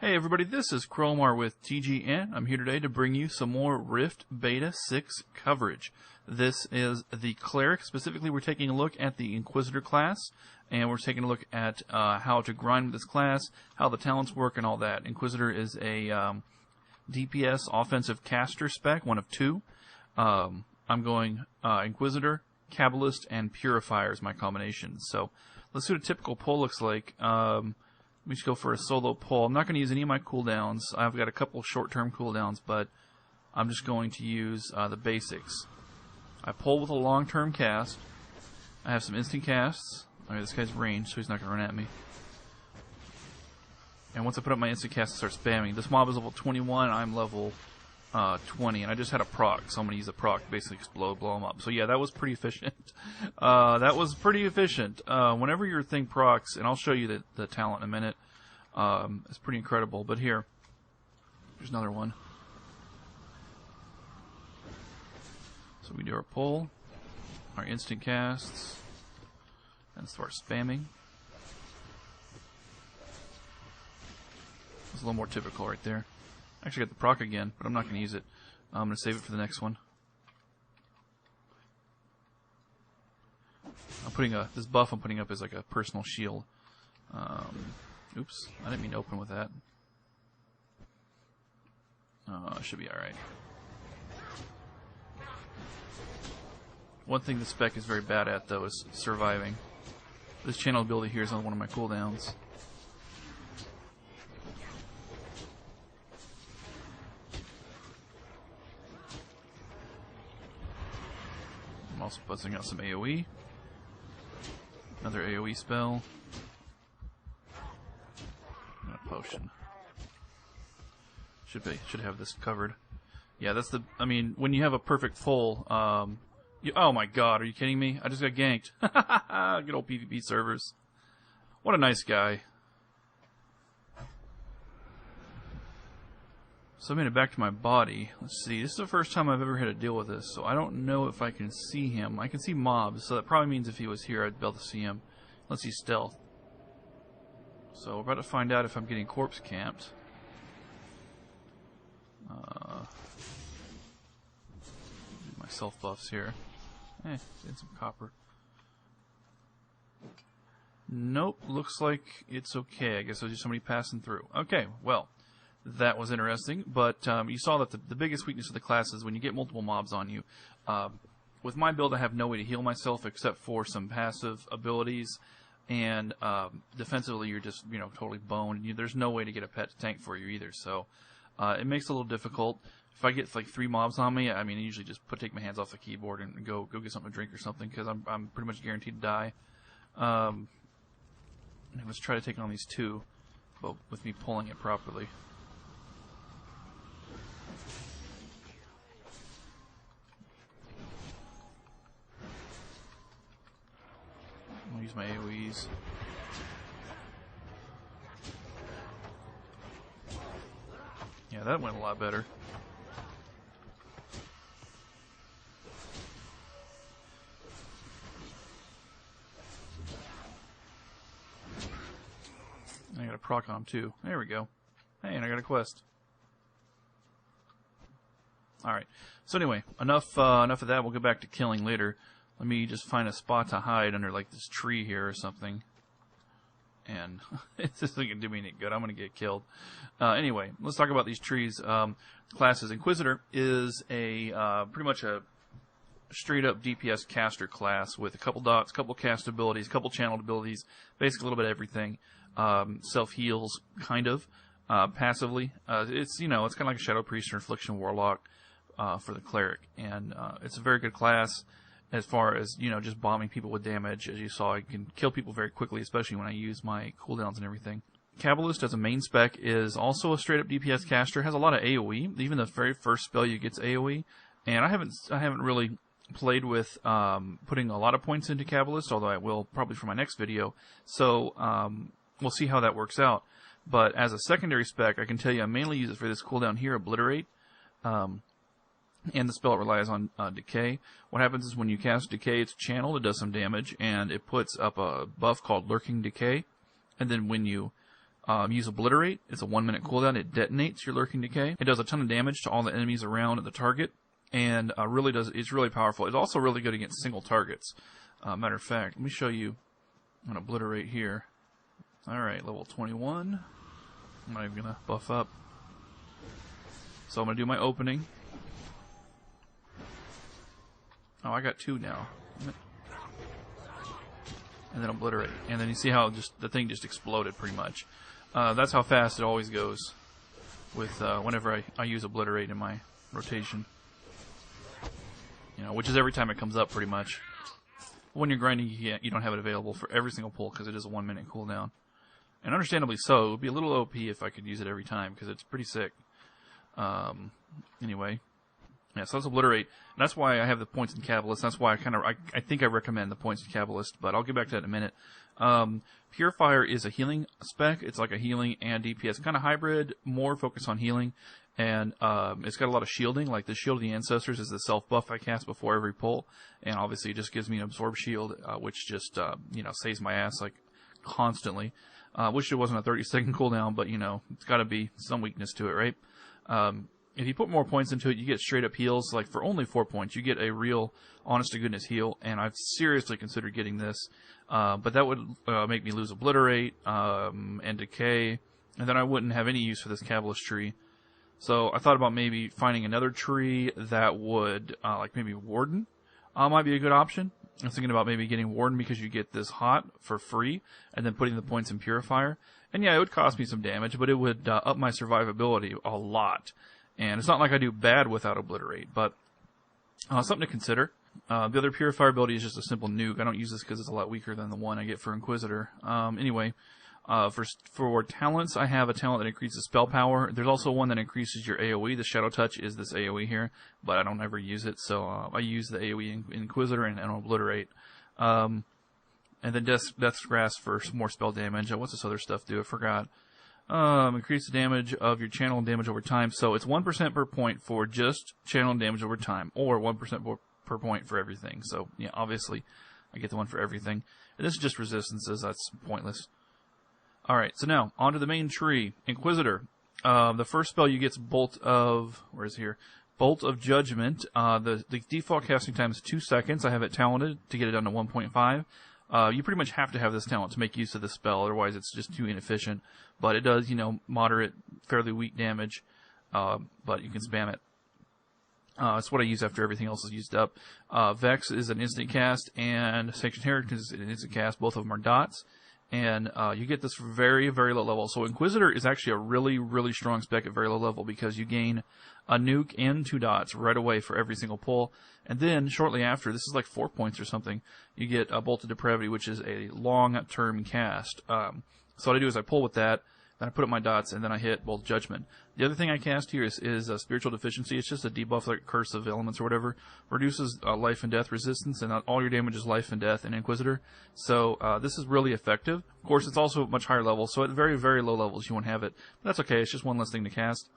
Hey everybody, this is Cromar with TGN. I'm here today to bring you some more Rift Beta 6 coverage. This is the Cleric. Specifically, we're taking a look at the Inquisitor class, and we're taking a look at how to grind with this class, how the talents work, and all that. Inquisitor is a DPS offensive caster spec, one of two. I'm going Inquisitor, Kabbalist, and Purifier is my combination. So let's see what a typical pull looks like. Let me just go for a solo pull. I'm not going to use any of my cooldowns. I've got a couple short-term cooldowns, but I'm just going to use the basics. I pull with a long-term cast. I have some instant casts. Alright, this guy's ranged, so he's not going to run at me. And once I put up my instant cast, I start spamming. This mob is level 21, I'm level 20, and I just had a proc, so I'm going to use a proc to basically explode, blow them up. So yeah, that was pretty efficient. Whenever your thing procs, and I'll show you the talent in a minute, it's pretty incredible. But here, there's another one. So we do our pull, our instant casts, and start spamming. It's a little more typical right there. I actually got the proc again, but I'm not going to use it. I'm going to save it for the next one. I'm putting this buff I'm putting up is like a personal shield. Oops, I didn't mean to open with that. Should be alright. One thing the spec is very bad at, though, is surviving. This channel ability here is on one of my cooldowns. I'm also buzzing out some AoE. Another AoE spell. And a potion. Should have this covered. Yeah, that's the. I mean, when you have a perfect full. Oh my God, are you kidding me? I just got ganked. Good old PvP servers. What a nice guy. So I made it back to my body. Let's see. This is the first time I've ever had to deal with this, so I don't know if I can see him. I can see mobs, so that probably means if he was here, I'd be able to see him. Let's see stealth. So we're about to find out if I'm getting corpse camped. Do my self buffs here. Did some copper. Nope. Looks like it's okay. I guess there's just somebody passing through. Okay. Well. That was interesting, but you saw that the biggest weakness of the class is when you get multiple mobs on you. With my build, I have no way to heal myself except for some passive abilities, and defensively, you're just totally boned. There's no way to get a pet to tank for you either, so it makes it a little difficult. If I get like 3 mobs on me, I mean, I usually just take my hands off the keyboard and go get something to drink or something because I'm pretty much guaranteed to die. Let's try to take on these 2, but with me pulling it properly. I'll use my AoEs. Yeah, that went a lot better. I got a proc on him too. There we go. Hey, and I got a quest. Alright. So anyway, enough of that. We'll get back to killing later. Let me just find a spot to hide under like this tree here or something. And this isn't going to do me any good. I'm going to get killed. Anyway, let's talk about these trees. Classes. Inquisitor is a pretty much a straight up DPS caster class with a couple dots, couple cast abilities, couple channeled abilities, basically a little bit of everything. Self heals kind of passively. It's it's kind of like a Shadow Priest or Affliction Warlock for the Cleric, and it's a very good class. As far as, just bombing people with damage. As you saw, I can kill people very quickly, especially when I use my cooldowns and everything. Kabbalist, as a main spec, is also a straight-up DPS caster. Has a lot of AoE. Even the very first spell you get's AoE. And I haven't really played with putting a lot of points into Kabbalist, although I will probably for my next video. So we'll see how that works out. But as a secondary spec, I can tell you I mainly use it for this cooldown here, Obliterate. And the spell relies on Decay. What happens is when you cast Decay, it's channeled, it does some damage, and it puts up a buff called Lurking Decay. And then when you use Obliterate. It's a 1-minute cooldown. It detonates your Lurking Decay. It does a ton of damage to all the enemies around the target, and it's really powerful. It's also really good against single targets. Matter of fact, let me show you an Obliterate here. Alright, level 21. I'm not even going to buff up. So I'm going to do my opening. Oh, I got 2 now. And then Obliterate. And then you see how the thing just exploded pretty much. That's how fast it always goes with whenever I use Obliterate in my rotation. You know, which is every time it comes up pretty much. When you're grinding, you don't have it available for every single pull because it is a 1-minute cooldown. And understandably so. It would be a little OP if I could use it every time because it's pretty sick. Anyway. Yeah, so that's Obliterate. And that's why I have the points in Cabalist. That's why I think I recommend the points in Cabalist, but I'll get back to that in a minute. Purifier is a healing spec. It's like a healing and DPS kind of hybrid, more focused on healing. And it's got a lot of shielding, like the Shield of the Ancestors is the self-buff I cast before every pull. And obviously it just gives me an Absorb Shield, which just, saves my ass, like, constantly. Wish it wasn't a 30-second cooldown, but, it's got to be some weakness to it, right? If you put more points into it, you get straight up heals. Like for only 4 points, you get a real, honest to goodness heal. And I've seriously considered getting this, but that would make me lose Obliterate and Decay, and then I wouldn't have any use for this Cabalist tree. So I thought about maybe finding another tree that would, like maybe Warden, might be a good option. I was thinking about maybe getting Warden because you get this hot for free, and then putting the points in Purifier. And yeah, it would cost me some damage, but it would up my survivability a lot. And it's not like I do bad without Obliterate, but something to consider. The other Purifier ability is just a simple nuke. I don't use this because it's a lot weaker than the one I get for Inquisitor. Anyway, for talents, I have a talent that increases spell power. There's also one that increases your AoE. The Shadow Touch is this AoE here, but I don't ever use it, so I use the AoE in Inquisitor and Obliterate. And then Death's Grasp for more spell damage. What's this other stuff do? I forgot. Increase the damage of your channel and damage over time. So it's 1% per point for just channel and damage over time, or 1% per point for everything. So, yeah, obviously, I get the one for everything. And this is just resistances. That's pointless. Alright, so now, onto the main tree. Inquisitor. The first spell you get is Bolt of... Where is it here? Bolt of Judgment. The default casting time is 2 seconds. I have it talented to get it down to 1.5. You pretty much have to have this talent to make use of the spell, otherwise it's just too inefficient. But it does, moderate, fairly weak damage, but you can spam it. It's what I use after everything else is used up. Vex is an instant cast, and Sanctioned Heritage is an instant cast. Both of them are dots. And you get this very, very low level. So Inquisitor is actually a really, really strong spec at very low level because you gain a nuke and 2 dots right away for every single pull. And then, shortly after, this is like 4 points or something, you get a Bolt of Depravity, which is a long-term cast. So what I do is I pull with that, then I put up my dots, and then I hit Bolt of Judgment. The other thing I cast here is a Spiritual Deficiency. It's just a debuff like Curse of Elements or whatever. Reduces life and death resistance, and all your damage is life and death in Inquisitor. So this is really effective. Of course, it's also at much higher levels, so at very, very low levels you won't have it. But that's okay, it's just one less thing to cast.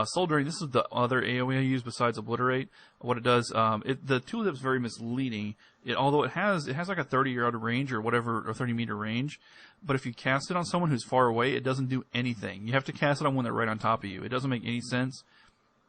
Soul Drain, this is the other AoE I use besides Obliterate. What it does, the tulip's very misleading. Although it has like a 30-yard range or whatever, or 30-meter range. But if you cast it on someone who's far away, it doesn't do anything. You have to cast it on one that's right on top of you. It doesn't make any sense,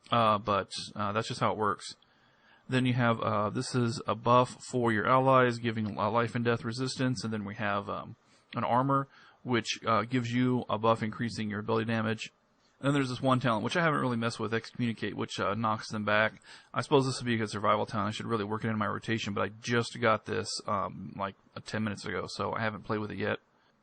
but that's just how it works. Then you have, this is a buff for your allies, giving life and death resistance. And then we have an armor, which gives you a buff increasing your ability damage. And then there's this one talent, which I haven't really messed with, Excommunicate, which knocks them back. I suppose this would be a good survival talent. I should really work it into my rotation, but I just got this like 10 minutes ago, so I haven't played with it yet.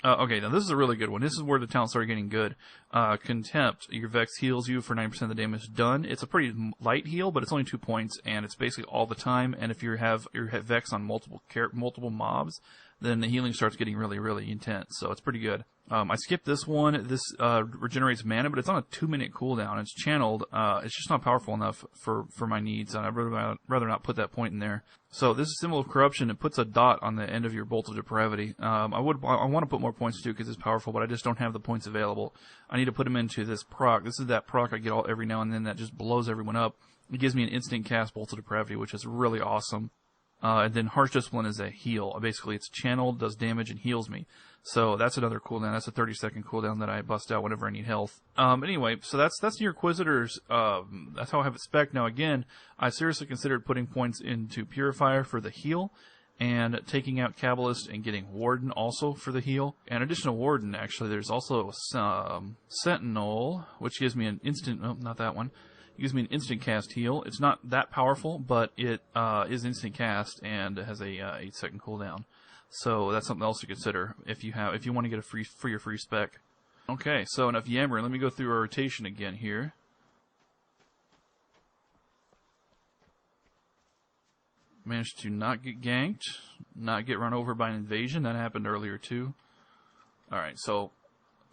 Okay, now this is a really good one. This is where the talents started getting good. Contempt. Your Vex heals you for 9% of the damage done. It's a pretty light heal, but it's only 2 points, and it's basically all the time. And if you have your Vex on multiple mobs, then the healing starts getting really, really intense. So it's pretty good. I skipped this one. This regenerates mana, but it's on a 2-minute cooldown. It's channeled. It's just not powerful enough for my needs, and I'd rather not put that point in there. So this is Symbol of Corruption. It puts a dot on the end of your Bolt of Depravity. I want to put more points too because it's powerful, but I just don't have the points available. I need to put them into this proc. This is that proc I get every now and then that just blows everyone up. It gives me an instant cast Bolt of Depravity, which is really awesome. And then Harsh Discipline is a heal. Basically, it's channeled, does damage, and heals me. So that's another cooldown. That's a 30-second cooldown that I bust out whenever I need health. Anyway, so that's your Inquisitors. That's how I have it spec'd. Now, again, I seriously considered putting points into Purifier for the heal, and taking out Kabbalist and getting Warden also for the heal. In addition to Warden, actually, there's also Sentinel, which gives me an instant... Oh, not that one. It gives me an instant cast heal. It's not that powerful, but it is instant cast and has a 8-second cooldown. So that's something else to consider if you want to get a free spec. Okay, so enough yammering. Let me go through our rotation again here. Managed to not get ganked, not get run over by an invasion. That happened earlier too. Alright, so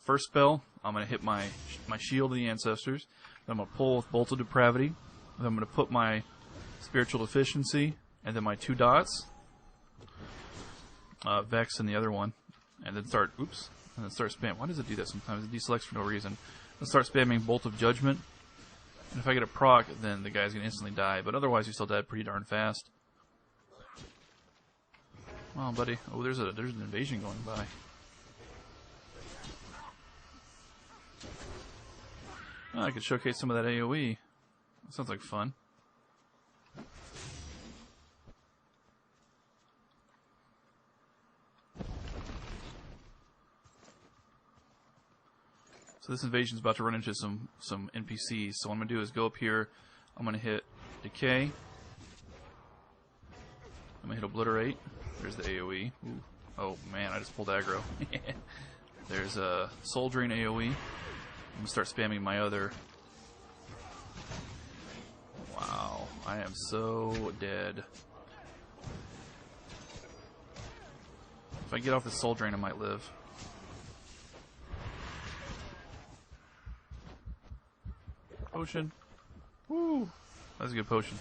first spell, I'm going to hit my Shield of the Ancestors. Then I'm going to pull with Bolt of Depravity. Then I'm going to put my Spiritual Deficiency, and then my 2 dots. Vex and the other one. And then start spam. Why does it do that sometimes? It deselects for no reason. Let's start spamming Bolt of Judgment. And if I get a proc, then the guy's going to instantly die. But otherwise, he's still dead pretty darn fast. Come on, buddy. Oh, there's an invasion going by. Oh, I could showcase some of that AoE. That sounds like fun. So this invasion's about to run into some NPCs. So what I'm going to do is go up here. I'm going to hit Decay. I'm going to hit Obliterate. There's the AoE. Ooh. Oh man, I just pulled aggro. There's a Soul Drain AoE. I'm going to start spamming my other. Wow, I am so dead. If I get off the Soul Drain, I might live. Potion. Woo! That's a good potion.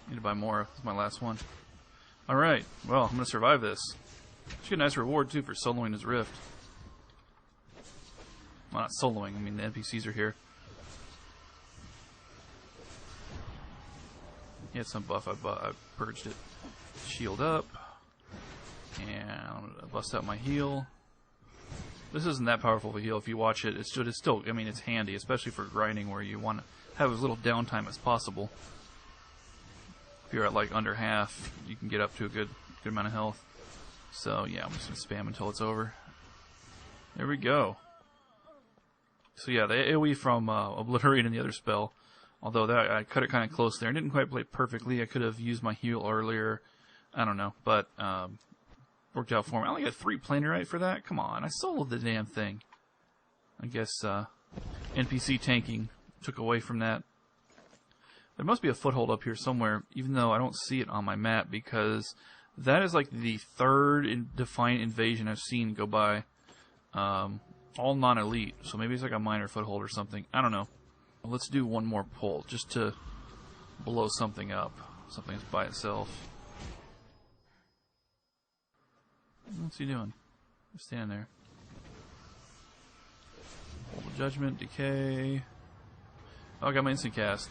Need to buy more. That's my last one. Alright, well, I'm going to survive this. Should get a nice reward, too, for soloing his Rift. Well, not soloing, I mean the NPCs are here. He had some buff, I purged it. Shield up. And I'm going to bust out my heal. This isn't that powerful of a heal if you watch it. It's still, I mean, it's handy, especially for grinding where you want to have as little downtime as possible. If you're at like under half, you can get up to a good amount of health. So yeah, I'm just going to spam until it's over. There we go. So yeah, the AoE from Obliterate and the other spell, although that I cut it kind of close there. I didn't quite play it perfectly. I could have used my heal earlier. I don't know, but worked out for me. I only got 3 Planerite for that? Come on, I soloed the damn thing. I guess NPC tanking took away from that. There must be a foothold up here somewhere, even though I don't see it on my map, because that is like the 3rd Defiant invasion I've seen go by. All non-elite, so maybe it's like a minor foothold or something. I don't know. Let's do one more pull, just to blow something up. Something's by itself. What's he doing? Just standing there. Hold the Judgment, Decay. Oh, I got my instant cast.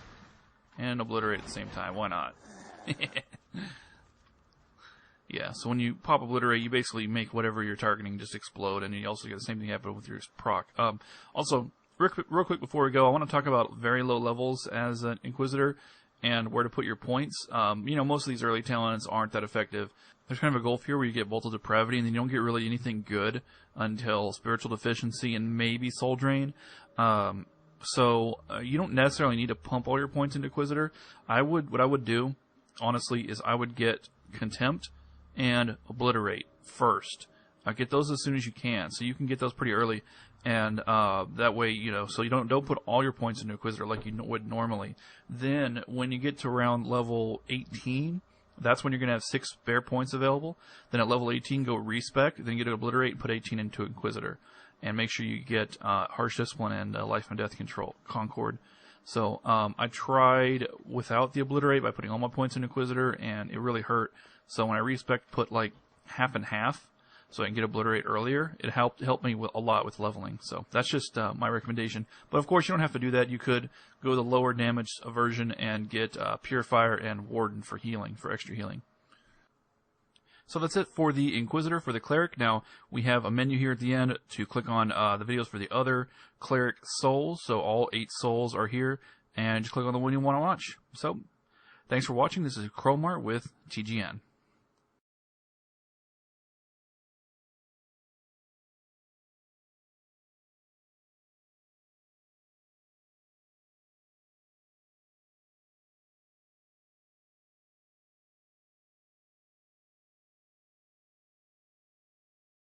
And Obliterate at the same time. Why not? Yeah, so when you pop Obliterate, you basically make whatever you're targeting just explode, and you also get the same thing happen with your proc. Also, real quick before we go, I want to talk about very low levels as an Inquisitor and where to put your points. You know, most of these early talents aren't that effective. There's kind of a gulf here where you get Bolt of Depravity, and then you don't get really anything good until Spiritual Deficiency and maybe Soul Drain. So you don't necessarily need to pump all your points into Inquisitor. What I would do, honestly, is I would get Contempt and Obliterate first. Get those as soon as you can, so you can get those pretty early, and that way, you know, so you don't put all your points into Inquisitor like you would normally. Then when you get to around level 18, that's when you're going to have 6 spare points available. Then at level 18, go respec, then get an Obliterate and put 18 into Inquisitor. And make sure you get Harsh Discipline and Life and Death Control, Concord. So I tried without the Obliterate by putting all my points in Inquisitor, and it really hurt. So when I respec, put like half and half, so I can get Obliterate earlier. It helped me a lot with leveling. So that's just my recommendation. But of course, you don't have to do that. You could go the lower damage version and get Purifier and Warden for healing, for extra healing. So that's it for the Inquisitor, for the Cleric. Now, we have a menu here at the end to click on the videos for the other Cleric souls. So all 8 souls are here, and just click on the one you want to watch. So, thanks for watching. This is Cromar with TGN.